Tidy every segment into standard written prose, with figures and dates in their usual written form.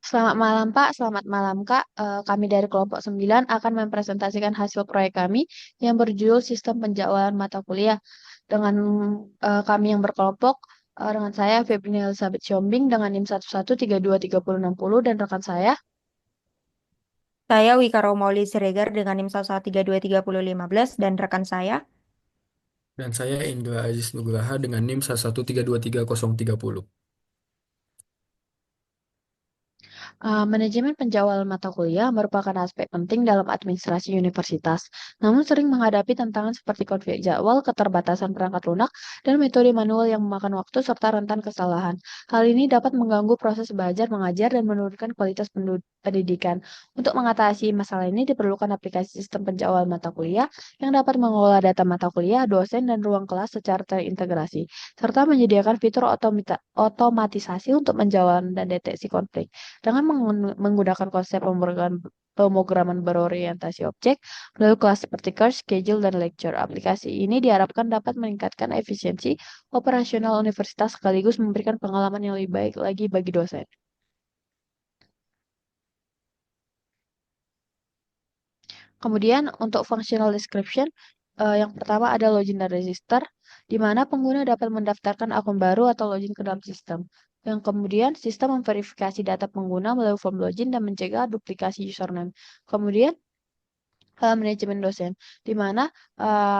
Selamat malam Pak, selamat malam Kak. Kami dari kelompok 9 akan mempresentasikan hasil proyek kami yang berjudul Sistem Penjadwalan Mata Kuliah. Dengan kami yang berkelompok, dengan saya Febrini Elizabeth Siombing dengan NIM 11323060 dan rekan saya. Saya Wika Romauli Siregar dengan NIM 11323015 dan rekan saya. Dan saya Indra Aziz Nugraha dengan NIM 113233030. Manajemen penjadwalan mata kuliah merupakan aspek penting dalam administrasi universitas, namun sering menghadapi tantangan seperti konflik jadwal, keterbatasan perangkat lunak, dan metode manual yang memakan waktu serta rentan kesalahan. Hal ini dapat mengganggu proses belajar, mengajar, dan menurunkan kualitas pendidikan. Untuk mengatasi masalah ini diperlukan aplikasi sistem penjadwalan mata kuliah yang dapat mengolah data mata kuliah, dosen, dan ruang kelas secara terintegrasi, serta menyediakan fitur otomatisasi untuk menjawab dan deteksi konflik. Dengan menggunakan konsep pemrograman berorientasi objek melalui kelas seperti course, schedule, dan lecture. Aplikasi ini diharapkan dapat meningkatkan efisiensi operasional universitas sekaligus memberikan pengalaman yang lebih baik lagi bagi dosen. Kemudian untuk functional description, yang pertama ada login dan register, di mana pengguna dapat mendaftarkan akun baru atau login ke dalam sistem. Yang kemudian sistem memverifikasi data pengguna melalui form login dan mencegah duplikasi username. Kemudian manajemen dosen, di mana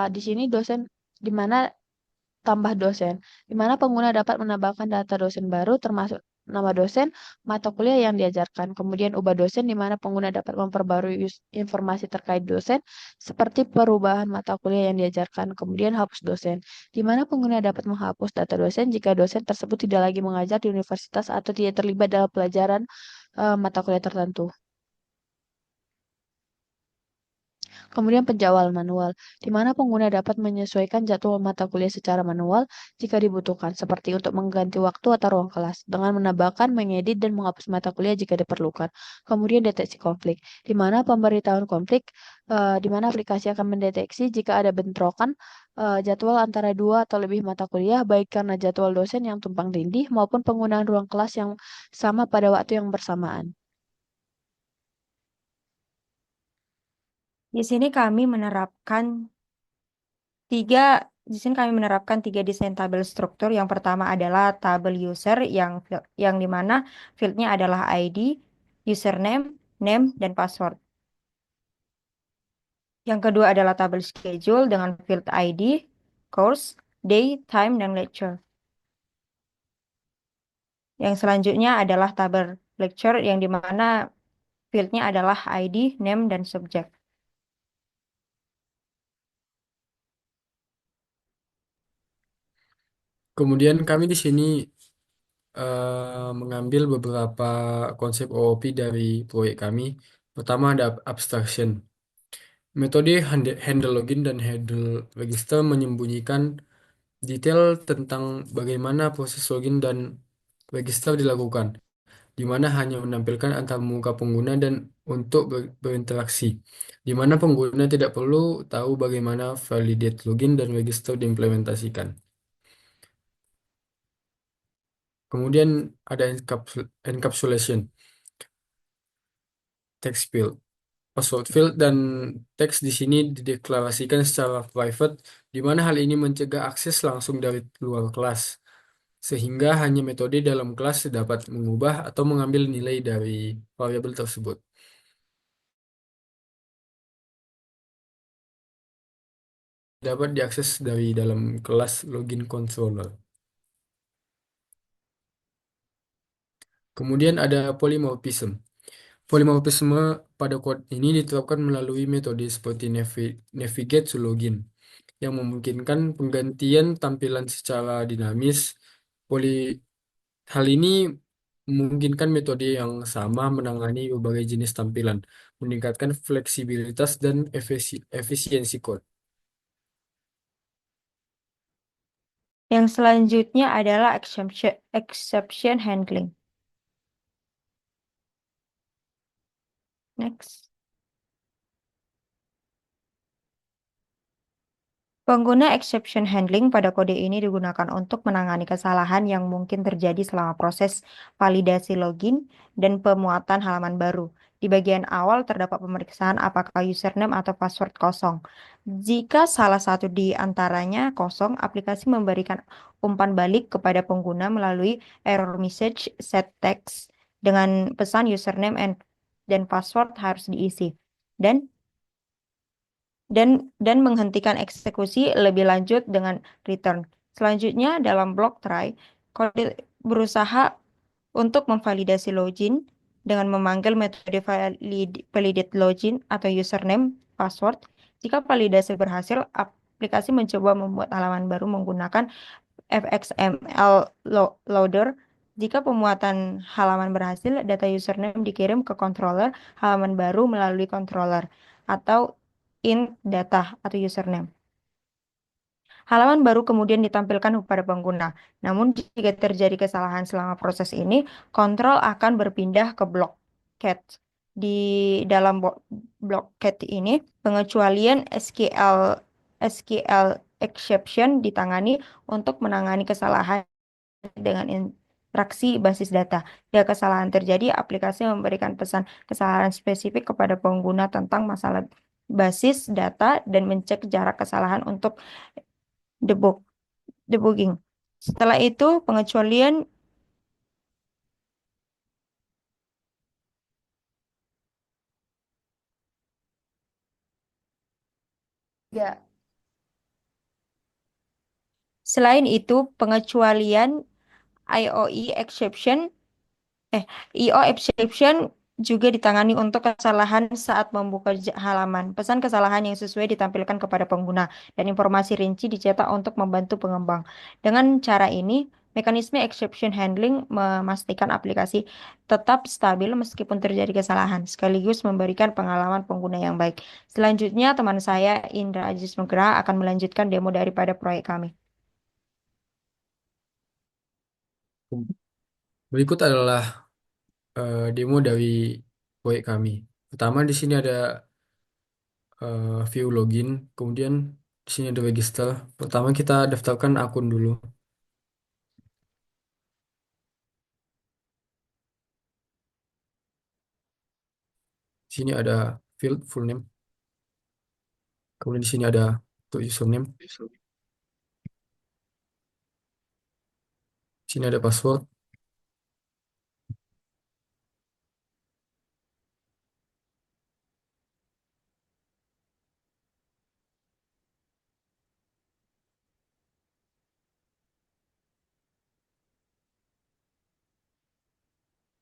di sini dosen, di mana tambah dosen, di mana pengguna dapat menambahkan data dosen baru termasuk nama dosen, mata kuliah yang diajarkan. Kemudian ubah dosen di mana pengguna dapat memperbarui informasi terkait dosen seperti perubahan mata kuliah yang diajarkan. Kemudian hapus dosen, di mana pengguna dapat menghapus data dosen jika dosen tersebut tidak lagi mengajar di universitas atau tidak terlibat dalam pelajaran mata kuliah tertentu. Kemudian penjadwalan manual, di mana pengguna dapat menyesuaikan jadwal mata kuliah secara manual jika dibutuhkan, seperti untuk mengganti waktu atau ruang kelas, dengan menambahkan, mengedit, dan menghapus mata kuliah jika diperlukan. Kemudian deteksi konflik, di mana pemberitahuan konflik, di mana aplikasi akan mendeteksi jika ada bentrokan jadwal antara dua atau lebih mata kuliah, baik karena jadwal dosen yang tumpang tindih maupun penggunaan ruang kelas yang sama pada waktu yang bersamaan. Di sini kami menerapkan tiga tiga desain tabel struktur. Yang pertama adalah tabel user yang dimana fieldnya adalah ID, username, name, dan password. Yang kedua adalah tabel schedule dengan field ID, course, day, time, dan lecture. Yang selanjutnya adalah tabel lecture yang dimana fieldnya adalah ID, name, dan subject. Kemudian kami di sini mengambil beberapa konsep OOP dari proyek kami. Pertama ada abstraction. Metode handle login dan handle register menyembunyikan detail tentang bagaimana proses login dan register dilakukan, di mana hanya menampilkan antar muka pengguna dan untuk berinteraksi, di mana pengguna tidak perlu tahu bagaimana validate login dan register diimplementasikan. Kemudian ada encapsulation, text field, password field dan teks di sini dideklarasikan secara private, di mana hal ini mencegah akses langsung dari luar kelas, sehingga hanya metode dalam kelas dapat mengubah atau mengambil nilai dari variabel tersebut. Dapat diakses dari dalam kelas login controller. Kemudian ada polymorphism. Polymorphisme pada kode ini diterapkan melalui metode seperti navigate to login yang memungkinkan penggantian tampilan secara dinamis. Poly Hal ini memungkinkan metode yang sama menangani berbagai jenis tampilan, meningkatkan fleksibilitas dan efisiensi kode. Yang selanjutnya adalah exception handling. Next. Pengguna exception handling pada kode ini digunakan untuk menangani kesalahan yang mungkin terjadi selama proses validasi login dan pemuatan halaman baru. Di bagian awal terdapat pemeriksaan apakah username atau password kosong. Jika salah satu di antaranya kosong, aplikasi memberikan umpan balik kepada pengguna melalui error message set text dengan pesan username dan password harus diisi. Dan dan menghentikan eksekusi lebih lanjut dengan return. Selanjutnya, dalam block try, kode berusaha untuk memvalidasi login dengan memanggil metode validate login atau username password. Jika validasi berhasil, aplikasi mencoba membuat halaman baru menggunakan fxml loader. Jika pemuatan halaman berhasil, data username dikirim ke controller halaman baru melalui controller atau int data atau username. Halaman baru kemudian ditampilkan kepada pengguna. Namun jika terjadi kesalahan selama proses ini, kontrol akan berpindah ke blok cat. Di dalam blok cat ini, pengecualian SQL exception ditangani untuk menangani kesalahan dengan interaksi basis data. Jika kesalahan terjadi, aplikasi memberikan pesan kesalahan spesifik kepada pengguna tentang masalah basis data dan mencek jarak kesalahan untuk debug debugging. Setelah itu, pengecualian Ya, selain itu, pengecualian IOE exception IO exception juga ditangani untuk kesalahan saat membuka halaman. Pesan kesalahan yang sesuai ditampilkan kepada pengguna dan informasi rinci dicetak untuk membantu pengembang. Dengan cara ini, mekanisme exception handling memastikan aplikasi tetap stabil meskipun terjadi kesalahan, sekaligus memberikan pengalaman pengguna yang baik. Selanjutnya, teman saya Indra Aziz Nugraha akan melanjutkan demo daripada proyek kami. Berikut adalah demo dari proyek kami. Pertama di sini ada view login, kemudian di sini ada register. Pertama kita daftarkan akun dulu. Di sini ada field full name, kemudian di sini ada untuk username, di sini ada password,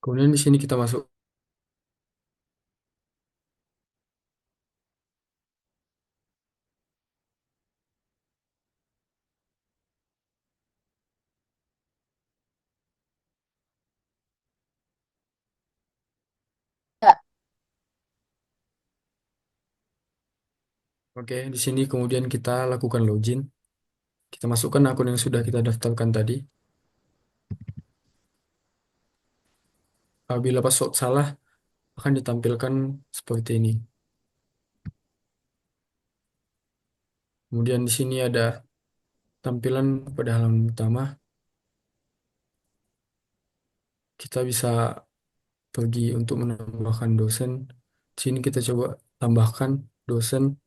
kemudian di sini kita masuk. ya. Oke, di sini kemudian kita lakukan login. Kita masukkan akun yang sudah kita daftarkan tadi. Apabila password salah, akan ditampilkan seperti ini. Kemudian di sini ada tampilan pada halaman utama. Kita bisa pergi untuk menambahkan dosen. Di sini kita coba tambahkan dosen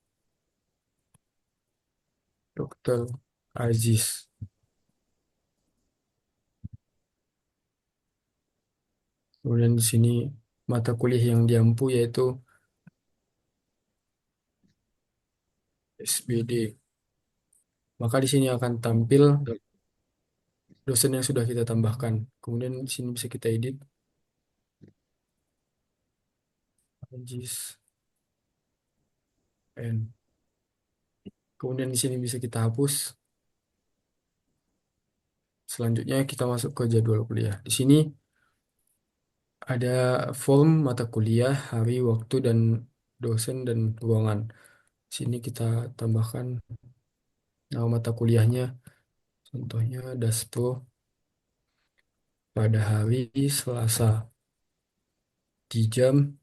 Dr. Aziz. Kemudian di sini mata kuliah yang diampu yaitu SBD. Maka di sini akan tampil dosen yang sudah kita tambahkan. Kemudian di sini bisa kita edit. Aziz N. Kemudian di sini bisa kita hapus. Selanjutnya kita masuk ke jadwal kuliah. Di sini ada form mata kuliah, hari, waktu, dan dosen dan ruangan. Di sini kita tambahkan nama mata kuliahnya. Contohnya Daspro pada hari Selasa di jam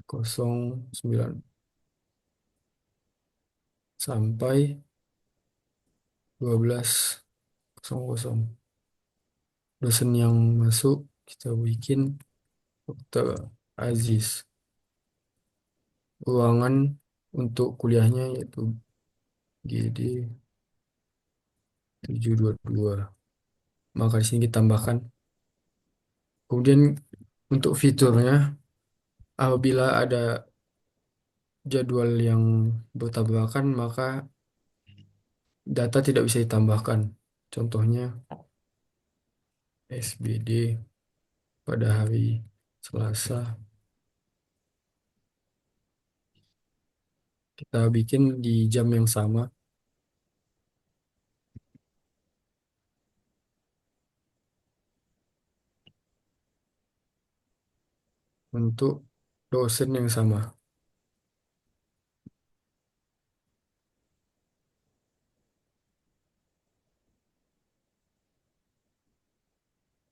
09. sampai 12.00. Dosen yang masuk kita bikin Dr. Aziz. Ruangan untuk kuliahnya yaitu GD 722. Maka di sini kita tambahkan. Kemudian untuk fiturnya, apabila ada jadwal yang bertabrakan, maka data tidak bisa ditambahkan. Contohnya SBD pada hari Selasa. Kita bikin di jam yang sama untuk dosen yang sama.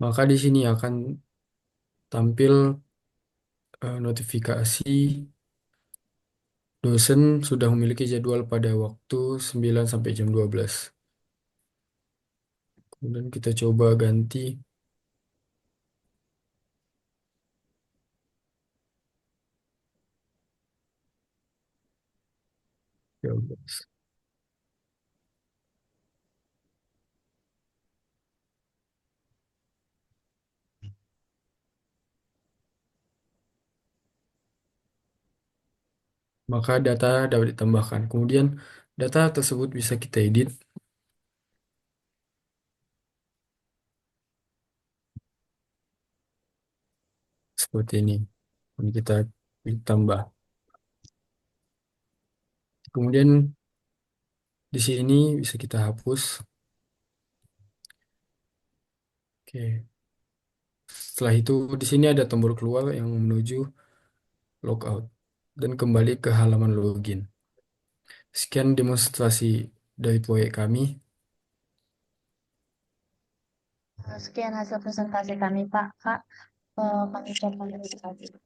Maka di sini akan tampil notifikasi dosen sudah memiliki jadwal pada waktu 9 sampai jam 12. Kemudian kita coba ganti 13. Maka data dapat ditambahkan. Kemudian data tersebut bisa kita edit seperti ini. Ini kita tambah. Kemudian di sini bisa kita hapus. Oke. Setelah itu di sini ada tombol keluar yang menuju logout dan kembali ke halaman login. Sekian demonstrasi dari proyek kami. Sekian hasil presentasi kami, Pak. Kak, kami ucapkan terima kasih.